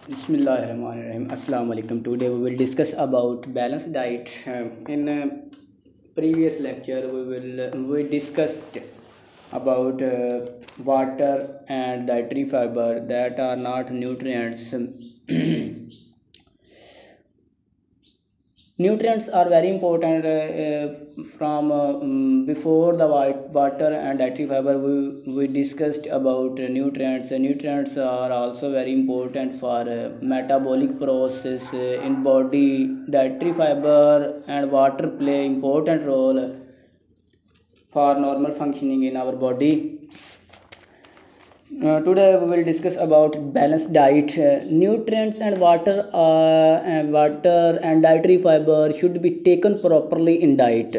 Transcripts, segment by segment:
Bismillahirrahmanirrahim. Assalamu alaikum. Today we will discuss about balanced diet. In previous lecture, we discussed about water and dietary fiber that are not nutrients. Nutrients are very important from before the water and dietary fiber. We discussed about nutrients. Nutrients are also very important for metabolic process in body. Dietary fiber and water play important role for normal functioning in our body. Today we will discuss about balanced diet. Nutrients and water and dietary fiber should be taken properly in diet.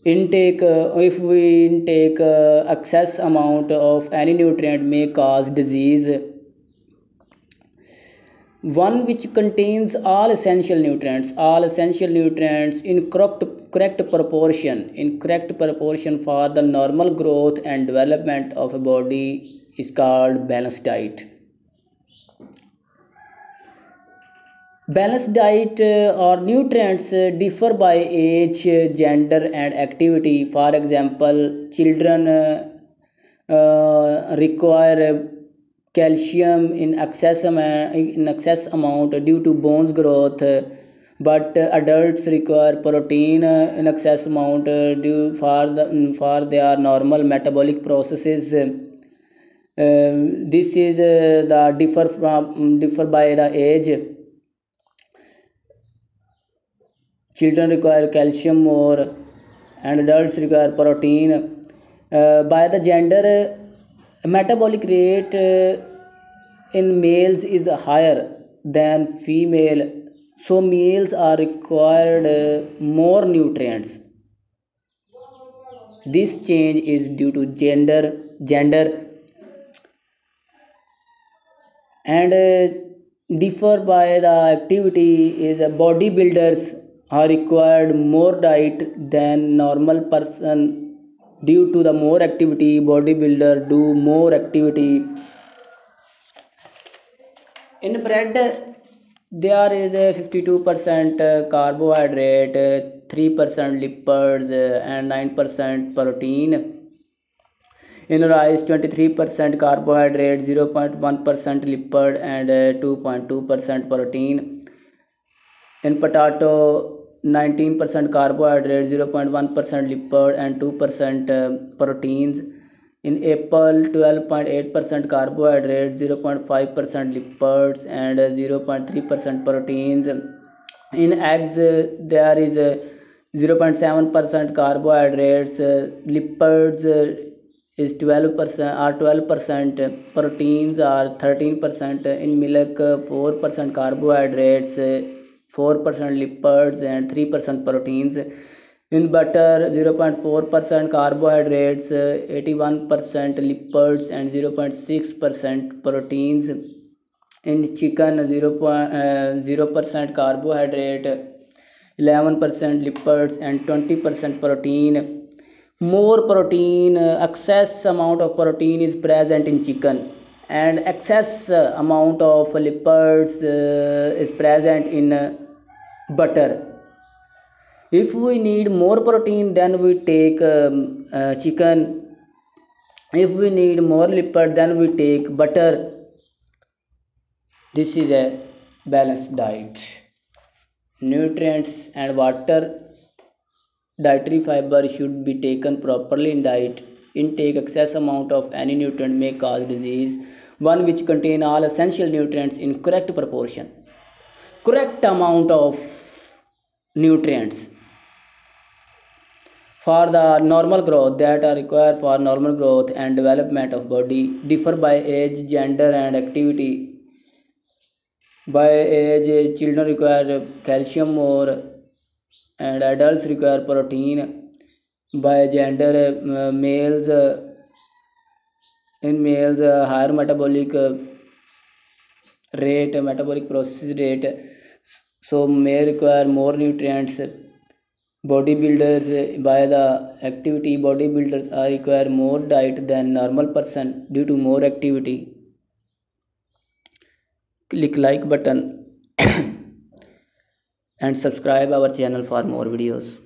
Intake if we intake excess amount of any nutrient may cause disease. One which contains all essential nutrients in correct proportion for the normal growth and development of a body is called balanced diet. Balanced diet or nutrients differ by age, gender and activity. For example, children require calcium in excess amount due to bones growth, but adults require protein in excess amount due for their normal metabolic processes. This is the differ by the age. Children require calcium more and adults require protein. By the gender, metabolic rate in males is higher than female, so males are required more nutrients. This change is due to gender and differ by the activity. Is bodybuilders are required more diet than normal person. Due to the more activity, bodybuilder do more activity. In bread, there is a 52% carbohydrate, 3% lipids, and 9% protein. In rice, 23% carbohydrate, 0.1% lipid, and 2.2% protein. In potato, 19% carbohydrate, 0.1% lipid and 2% proteins. In apple, 12.8% carbohydrate, 0.5% lipids and 0.3% proteins. In eggs, there is 0.7% carbohydrates, lipids is 12%, proteins are 13%. In milk, 4% carbohydrates, 4% lipids and 3% proteins. In butter, 0.4% carbohydrates, 81% lipids and 0.6% proteins. In chicken, 0% carbohydrate, 11% lipids and 20% protein. More protein, excess amount of protein is present in chicken, and excess amount of lipids is present in butter. If we need more protein, then we take chicken. If we need more lipid, then we take butter. This is a balanced diet. Nutrients and water, dietary fiber should be taken properly in diet. Intake excess amount of any nutrient may cause disease. One which contain all essential nutrients in correct proportion. Correct amount of nutrients for the normal growth that are required for normal growth and development of body differ by age, gender and activity. By age, children require calcium more and adults require protein. By gender, males higher metabolic process rate, so may require more nutrients. Bodybuilders, by the activity, bodybuilders are require more diet than normal person due to more activity. click like button and subscribe our channel for more videos.